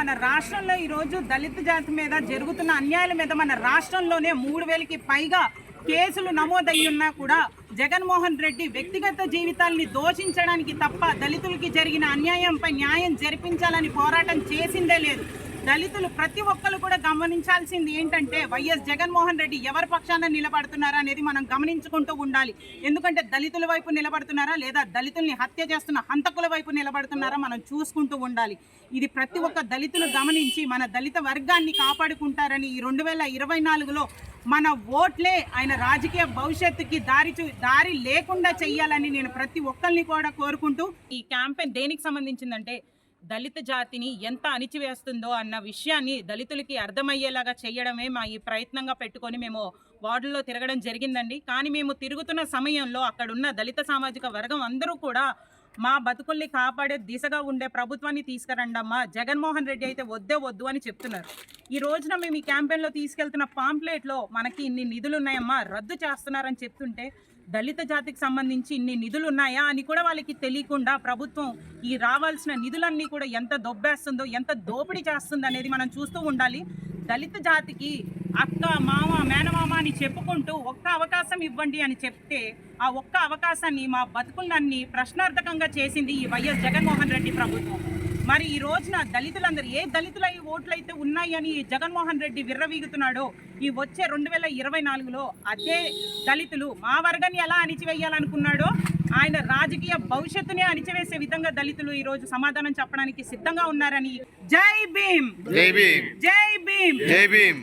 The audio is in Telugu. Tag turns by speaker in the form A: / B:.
A: మన రాష్ట్రంలో ఈరోజు దళిత జాతి మీద జరుగుతున్న అన్యాయాల మీద మన రాష్ట్రంలోనే 3000కి పైగా కేసులు నమోదయ్యున్నా కూడా జగన్మోహన్ రెడ్డి వ్యక్తిగత జీవితాల్ని దోషించడానికి తప్ప దళితులకి జరిగిన అన్యాయంపై న్యాయం జరిపించాలని పోరాటం చేసిందే లేదు. దళితులు ప్రతి ఒక్కరు కూడా గమనించాల్సింది ఏంటంటే వైఎస్ జగన్మోహన్ రెడ్డి ఎవరి పక్షాన నిలబడుతున్నారా అనేది మనం గమనించుకుంటూ ఉండాలి. ఎందుకంటే దళితుల వైపు నిలబడుతున్నారా లేదా దళితుల్ని హత్య చేస్తున్న హంతకుల వైపు నిలబడుతున్నారా మనం చూసుకుంటూ ఉండాలి. ఇది ప్రతి ఒక్క దళితులు గమనించి మన దళిత వర్గాన్ని కాపాడుకుంటారని ఈ 2024లో మన ఓట్లే ఆయన రాజకీయ భవిష్యత్తుకి దారి లేకుండా చెయ్యాలని నేను ప్రతి ఒక్కరిని కూడా కోరుకుంటూ, ఈ క్యాంపెయిన్ దేనికి సంబంధించిందంటే దళిత జాతిని ఎంత అణిచివేస్తుందో అన్న విషయాన్ని దళితులకి అర్థమయ్యేలాగా చేయడమే మా ఈ ప్రయత్నంగా పెట్టుకొని మేము వార్డుల్లో తిరగడం జరిగిందండి. కానీ మేము తిరుగుతున్న సమయంలో అక్కడున్న దళిత సామాజిక వర్గం అందరూ కూడా మా బతుకుల్ని కాపాడే దిశగా ఉండే ప్రభుత్వాన్ని తీసుకురండమ్మా, జగన్మోహన్ రెడ్డి అయితే వద్దు అని చెప్తున్నారు. ఈ రోజున మేము ఈ క్యాంపెయిన్లో తీసుకెళ్తున్న పాంప్లెట్లో మనకి ఇన్ని నిధులు ఉన్నాయమ్మా రద్దు చేస్తున్నారని చెప్తుంటే దళిత జాతికి సంబంధించి ఇన్ని నిధులు ఉన్నాయా అని కూడా వాళ్ళకి తెలియకుండా ప్రభుత్వం ఈ రావాల్సిన నిధులన్నీ కూడా ఎంత దొబ్బేస్తుందో, ఎంత దోపిడీ చేస్తుందో అనేది మనం చూస్తూ ఉండాలి. దళిత జాతికి అక్క, మామ, మేనమామ అని చెప్పుకుంటూ ఒక్క అవకాశం ఇవ్వండి అని చెప్తే ఆ ఒక్క అవకాశాన్ని మా బతుకులన్నీ ప్రశ్నార్థకంగా చేసింది ఈ వైఎస్ జగన్మోహన్ రెడ్డి ప్రభుత్వం. మరి ఈ రోజున దళితులందరూ ఏ దళితుల ఓట్లు అయితే ఉన్నాయని జగన్మోహన్ రెడ్డి విర్రవీగుతున్నాడో ఈ వచ్చే 2024లో అదే దళితులు మా వర్గాన్ని ఎలా అణిచివేయాలనుకున్నాడో ఆయన రాజకీయ భవిష్యత్తునే అణిచివేసే విధంగా దళితులు ఈ రోజు సమాధానం చెప్పడానికి సిద్ధంగా ఉన్నారని. జై భీమ్, జై భీమ్, జై భీమ్, జై భీమ్.